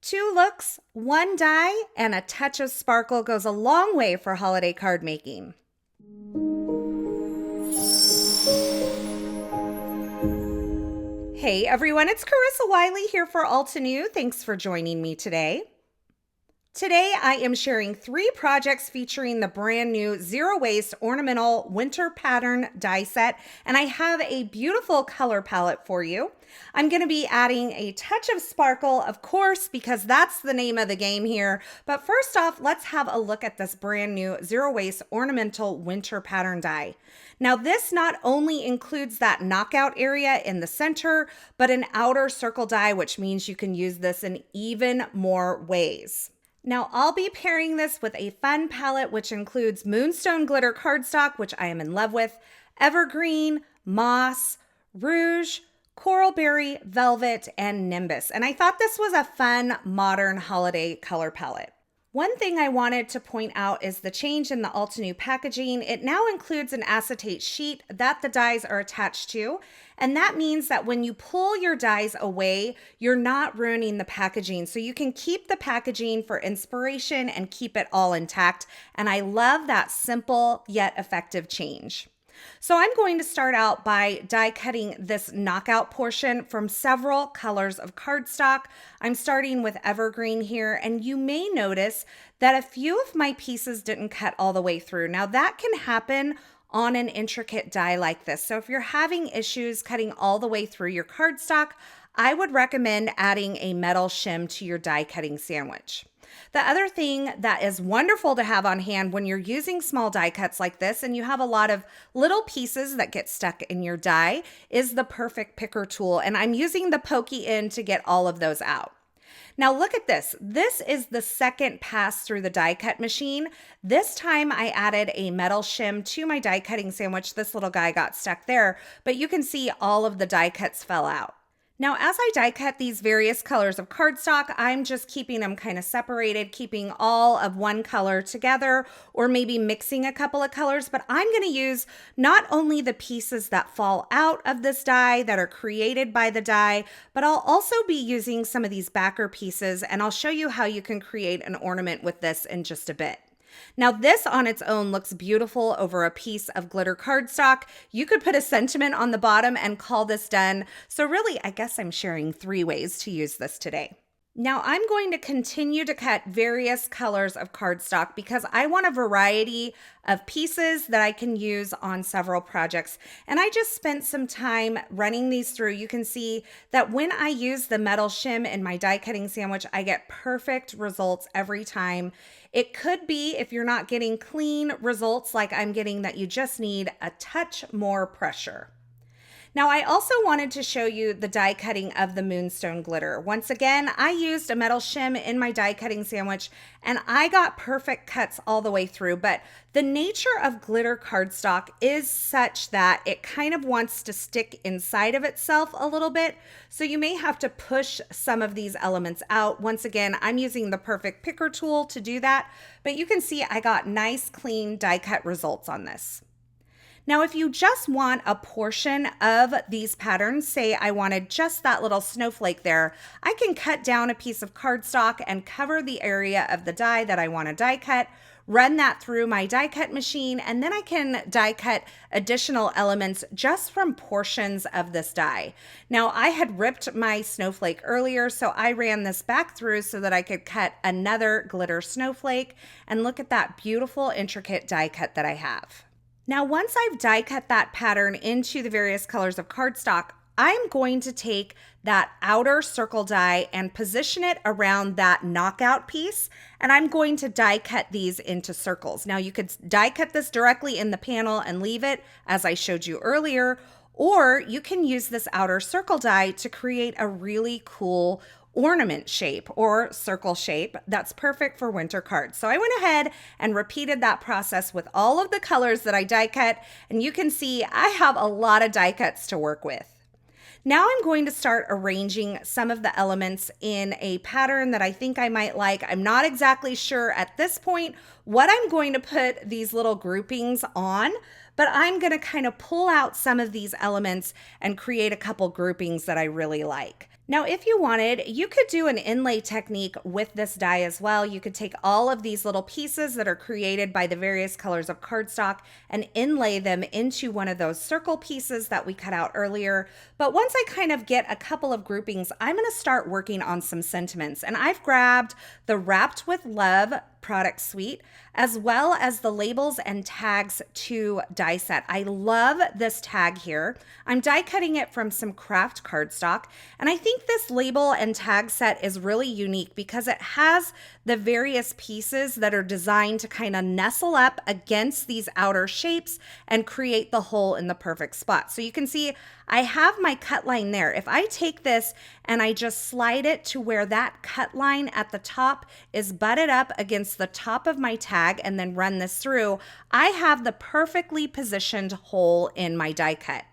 Two looks, one die, and a touch of sparkle goes a long way for holiday card making. Hey everyone, it's Carissa Wiley here for Altenew. Thanks for joining me today. Today I am sharing 3 projects featuring the brand new Zero Waste Ornamental Winter Pattern Die set, and I have a beautiful color palette for you. I'm going to be adding a touch of sparkle, of course, because that's the name of the game here. But first off, let's have a look at this brand new Zero Waste Ornamental Winter Pattern Die. Now this not only includes that knockout area in the center, but an outer circle die, which means you can use this in even more ways. Now I'll be pairing this with a fun palette which includes Moonstone Glitter cardstock, which I am in love with, Evergreen, Moss, Rouge, Coralberry, Velvet, and Nimbus. And I thought this was a fun, modern holiday color palette. One thing I wanted to point out is the change in the Altenew packaging. It now includes an acetate sheet that the dies are attached to, and that means that when you pull your dies away, you're not ruining the packaging. So you can keep the packaging for inspiration and keep it all intact, and I love that simple yet effective change. So I'm going to start out by die cutting this knockout portion from several colors of cardstock. I'm starting with Evergreen here, and you may notice that a few of my pieces didn't cut all the way through. Now that can happen on an intricate die like this. So if you're having issues cutting all the way through your cardstock, I would recommend adding a metal shim to your die cutting sandwich. The other thing that is wonderful to have on hand when you're using small die cuts like this and you have a lot of little pieces that get stuck in your die is the perfect picker tool. And I'm using the pokey end to get all of those out. Now look at this. This is the second pass through the die cut machine. This time I added a metal shim to my die cutting sandwich. This little guy got stuck there, but you can see all of the die cuts fell out. Now, as I die cut these various colors of cardstock, I'm just keeping them kind of separated, keeping all of one color together, or maybe mixing a couple of colors, but I'm going to use not only the pieces that fall out of this die that are created by the die, but I'll also be using some of these backer pieces, and I'll show you how you can create an ornament with this in just a bit. Now this on its own looks beautiful over a piece of glitter cardstock. You could put a sentiment on the bottom and call this done. So really, I guess I'm sharing 3 ways to use this today. Now I'm going to continue to cut various colors of cardstock because I want a variety of pieces that I can use on several projects. And I just spent some time running these through. You can see that when I use the metal shim in my die cutting sandwich, I get perfect results every time. It could be, if you're not getting clean results like I'm getting, that you just need a touch more pressure. Now, I also wanted to show you the die cutting of the Moonstone Glitter. Once again, I used a metal shim in my die cutting sandwich, and I got perfect cuts all the way through, but the nature of glitter cardstock is such that it kind of wants to stick inside of itself a little bit, so you may have to push some of these elements out. Once again, I'm using the perfect picker tool to do that, but you can see I got nice, clean die cut results on this. Now, if you just want a portion of these patterns, say I wanted just that little snowflake there, I can cut down a piece of cardstock and cover the area of the die that I want to die cut, run that through my die cut machine, and then I can die cut additional elements just from portions of this die. Now, I had ripped my snowflake earlier, so I ran this back through so that I could cut another glitter snowflake, and look at that beautiful, intricate die cut that I have. Now, once I've die cut that pattern into the various colors of cardstock, I'm going to take that outer circle die and position it around that knockout piece, and I'm going to die cut these into circles. Now, you could die cut this directly in the panel and leave it as I showed you earlier, or you can use this outer circle die to create a really cool ornament shape or circle shape that's perfect for winter cards. So I went ahead and repeated that process with all of the colors that I die cut, and you can see I have a lot of die cuts to work with. Now I'm going to start arranging some of the elements in a pattern that I think I might like. I'm not exactly sure at this point what I'm going to put these little groupings on, but I'm going to kind of pull out some of these elements and create a couple groupings that I really like. Now, if you wanted, you could do an inlay technique with this die as well. You could take all of these little pieces that are created by the various colors of cardstock and inlay them into one of those circle pieces that we cut out earlier. But once I kind of get a couple of groupings, I'm going to start working on some sentiments. And I've grabbed the Wrapped with Love product suite, as well as the labels and tags to die set. I love this tag here. I'm die cutting it from some craft cardstock, and I think this label and tag set is really unique because it has the various pieces that are designed to kind of nestle up against these outer shapes and create the hole in the perfect spot. So you can see I have my cut line there. If I take this and I just slide it to where that cut line at the top is butted up against the top of my tag and then run this through, I have the perfectly positioned hole in my die cut.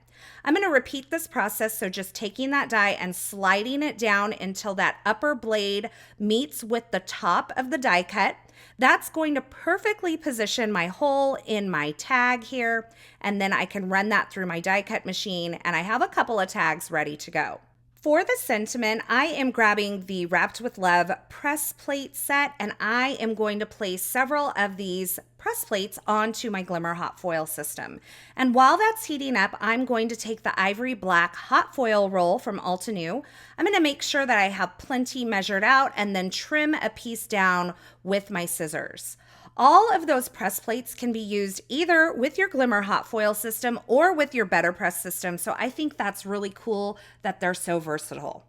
I'm going to repeat this process, so just taking that die and sliding it down until that upper blade meets with the top of the die cut. That's going to perfectly position my hole in my tag here, and then I can run that through my die cut machine, and I have a couple of tags ready to go. For the sentiment, I am grabbing the Wrapped with Love press plate set, and I am going to place several of these press plates onto my Glimmer hot foil system. And while that's heating up, I'm going to take the ivory black hot foil roll from Altenew. I'm going to make sure that I have plenty measured out and then trim a piece down with my scissors. All of those press plates can be used either with your Glimmer hot foil system or with your Better Press system, so I think that's really cool that they're so versatile.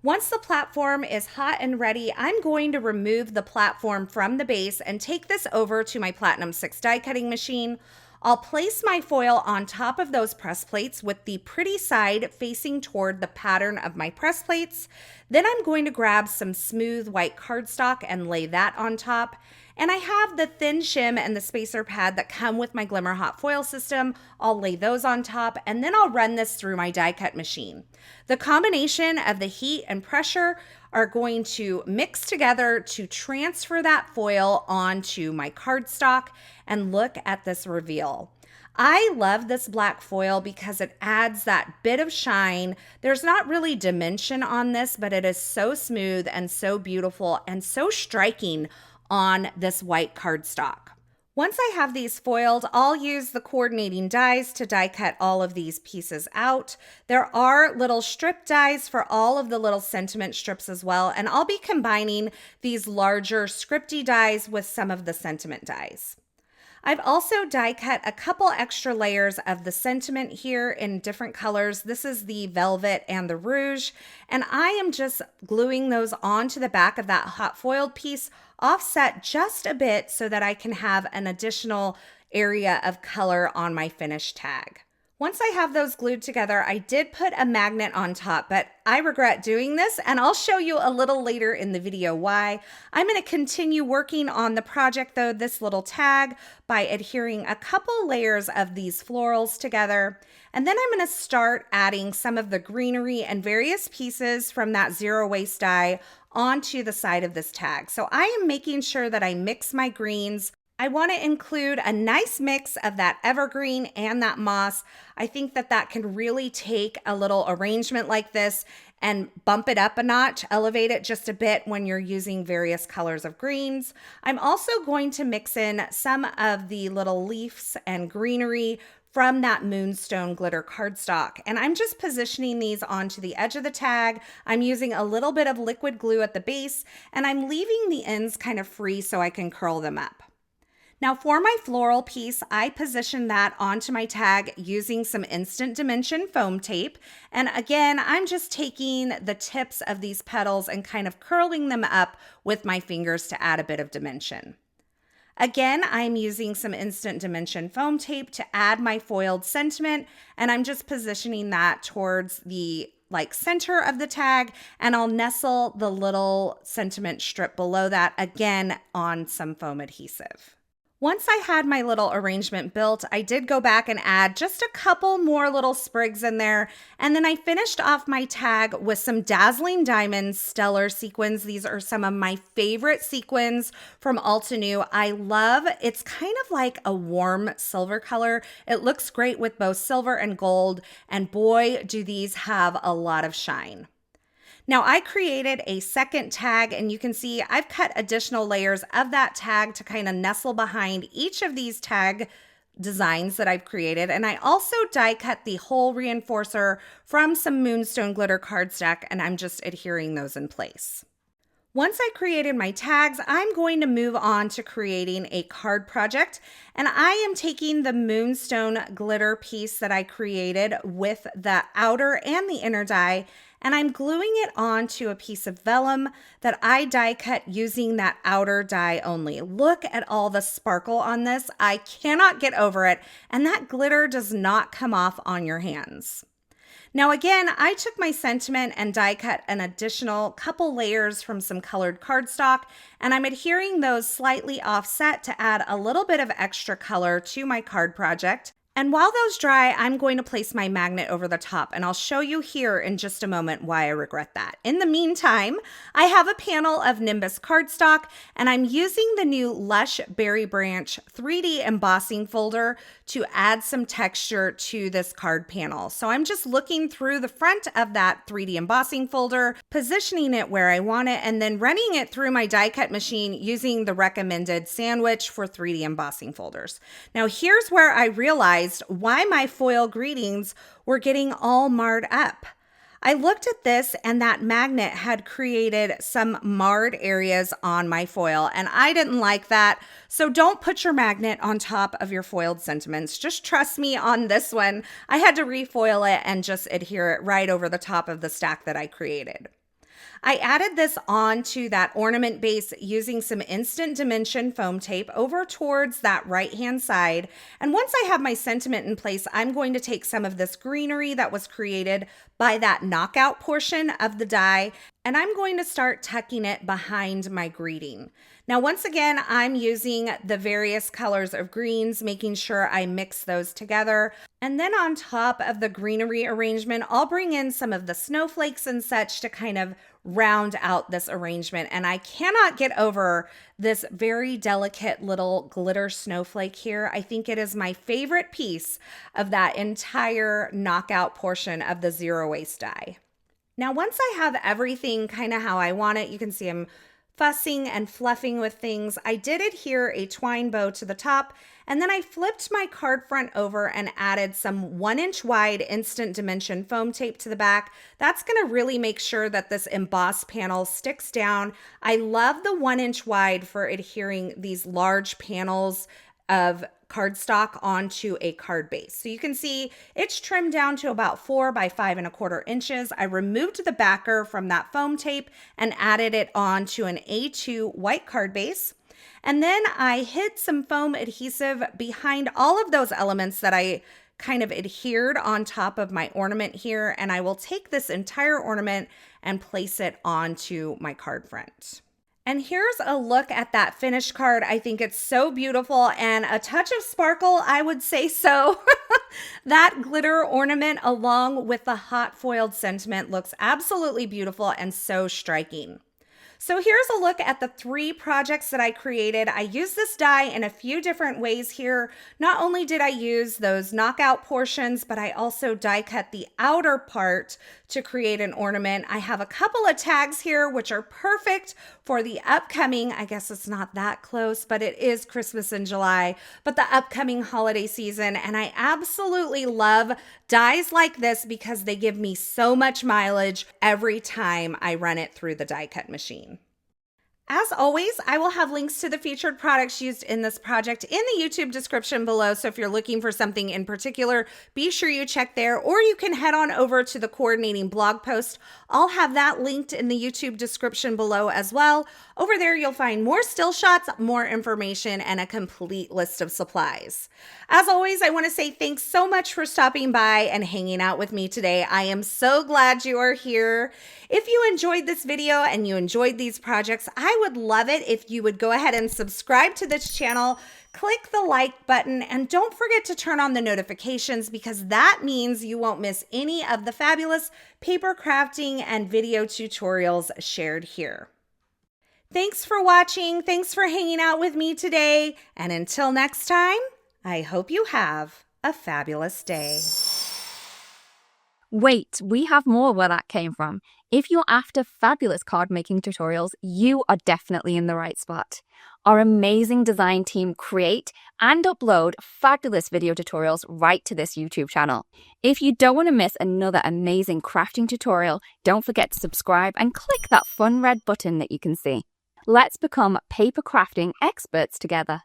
Once the platform is hot and ready, I'm going to remove the platform from the base and take this over to my Platinum 6 die cutting machine. I'll place my foil on top of those press plates with the pretty side facing toward the pattern of my press plates. Then I'm going to grab some smooth white cardstock and lay that on top. And I have the thin shim and the spacer pad that come with my Glimmer hot foil system. I'll lay those on top, and then I'll run this through my die cut machine. The combination of the heat and pressure are going to mix together to transfer that foil onto my cardstock, and look at this reveal. I love this black foil because it adds that bit of shine. There's not really dimension on this, but it is so smooth and so beautiful and so striking on this white cardstock. Once I have these foiled, I'll use the coordinating dies to die cut all of these pieces out. There are little strip dies for all of the little sentiment strips as well, and I'll be combining these larger scripty dies with some of the sentiment dies. I've also die cut a couple extra layers of the sentiment here in different colors. This is the velvet and the rouge, and I am just gluing those onto the back of that hot foiled piece, offset just a bit so that I can have an additional area of color on my finished tag. Once I have those glued together, I did put a magnet on top, but I regret doing this, and I'll show you a little later in the video why. I'm going to continue working on the project, though, this little tag, by adhering a couple layers of these florals together. And then I'm going to start adding some of the greenery and various pieces from that zero waste die onto the side of this tag. So I am making sure that I mix my greens. I want to include a nice mix of that evergreen and that moss. I think that that can really take a little arrangement like this and bump it up a notch, elevate it just a bit when you're using various colors of greens. I'm also going to mix in some of the little leaves and greenery from that Moonstone glitter cardstock. And I'm just positioning these onto the edge of the tag. I'm using a little bit of liquid glue at the base, and I'm leaving the ends kind of free so I can curl them up. Now for my floral piece, I positioned that onto my tag using some Instant Dimension foam tape. And again, I'm just taking the tips of these petals and kind of curling them up with my fingers to add a bit of dimension. Again, I'm using some Instant Dimension foam tape to add my foiled sentiment, and I'm just positioning that towards the center of the tag, and I'll nestle the little sentiment strip below that again on some foam adhesive. Once I had my little arrangement built, I did go back and add just a couple more little sprigs in there. And then I finished off my tag with some Dazzling Diamonds Stellar sequins. These are some of my favorite sequins from Altenew. I love, it's kind of like a warm silver color. It looks great with both silver and gold. And boy, do these have a lot of shine. Now I created a second tag, and you can see I've cut additional layers of that tag to kind of nestle behind each of these tag designs that I've created. And I also die cut the whole reinforcer from some Moonstone glitter cardstock, and I'm just adhering those in place. Once I created my tags, I'm going to move on to creating a card project, and I am taking the Moonstone glitter piece that I created with the outer and the inner die, and I'm gluing it onto a piece of vellum that I die cut using that outer die only. Look at all the sparkle on this. I cannot get over it, and that glitter does not come off on your hands. Now again, I took my sentiment and die cut an additional couple layers from some colored cardstock, and I'm adhering those slightly offset to add a little bit of extra color to my card project. And while those dry, I'm going to place my magnet over the top, and I'll show you here in just a moment why I regret that. In the meantime, I have a panel of Nimbus cardstock, and I'm using the new Lush Berry Branch 3D embossing folder to add some texture to this card panel. So I'm just looking through the front of that 3D embossing folder, positioning it where I want it, and then running it through my die cut machine using the recommended sandwich for 3D embossing folders. Now here's where I realized why my foil greetings were getting all marred up. I looked at this, and that magnet had created some marred areas on my foil, and I didn't like that. So don't put your magnet on top of your foiled sentiments. Just trust me on this one. I had to refoil it and just adhere it right over the top of the stack that I created. I added this onto that ornament base using some instant dimension foam tape over towards that right-hand side. And once I have my sentiment in place, I'm going to take some of this greenery that was created by that knockout portion of the die, and I'm going to start tucking it behind my greeting. Now, once again, I'm using the various colors of greens, making sure I mix those together. And then on top of the greenery arrangement, I'll bring in some of the snowflakes and such to kind of round out this arrangement. And I cannot get over this very delicate little glitter snowflake here. I think it is my favorite piece of that entire knockout portion of the zero waste die. Now, once I have everything kind of how I want it, you can see I'm fussing and fluffing with things. I did adhere a twine bow to the top, and then I flipped my card front over and added some 1-inch wide instant dimension foam tape to the back. That's going to really make sure that this embossed panel sticks down. I love the 1-inch wide for adhering these large panels of cardstock onto a card base. So you can see it's trimmed down to about 4 by 5¼ inches. I removed the backer from that foam tape and added it onto an A2 white card base. And then I hid some foam adhesive behind all of those elements that I kind of adhered on top of my ornament here. And I will take this entire ornament and place it onto my card front. And here's a look at that finished card. I think it's so beautiful, and a touch of sparkle, I would say so. That glitter ornament along with the hot foiled sentiment looks absolutely beautiful and so striking. So here's a look at the 3 projects that I created. I used this die in a few different ways here. Not only did I use those knockout portions, but I also die cut the outer part to create an ornament. I have a couple of tags here, which are perfect for the upcoming, I guess it's not that close, but it is Christmas in July, but the upcoming holiday season. And I absolutely love dies like this because they give me so much mileage every time I run it through the die cut machine. As always, I will have links to the featured products used in this project in the YouTube description below. So if you're looking for something in particular, be sure you check there, or you can head on over to the coordinating blog post. I'll have that linked in the YouTube description below as well. Over there, you'll find more still shots, more information, and a complete list of supplies. As always, I want to say thanks so much for stopping by and hanging out with me today. I am so glad you are here. If you enjoyed this video and you enjoyed these projects, I would love it if you would go ahead and subscribe to this channel, click the like button, and don't forget to turn on the notifications because that means you won't miss any of the fabulous paper crafting and video tutorials shared here. Thanks for watching. Thanks for hanging out with me today. And until next time, I hope you have a fabulous day. Wait, we have more where that came from. If you're after fabulous card making tutorials, you are definitely in the right spot. Our amazing design team create and upload fabulous video tutorials right to this YouTube channel. If you don't want to miss another amazing crafting tutorial, don't forget to subscribe and click that fun red button that you can see. Let's become paper crafting experts together.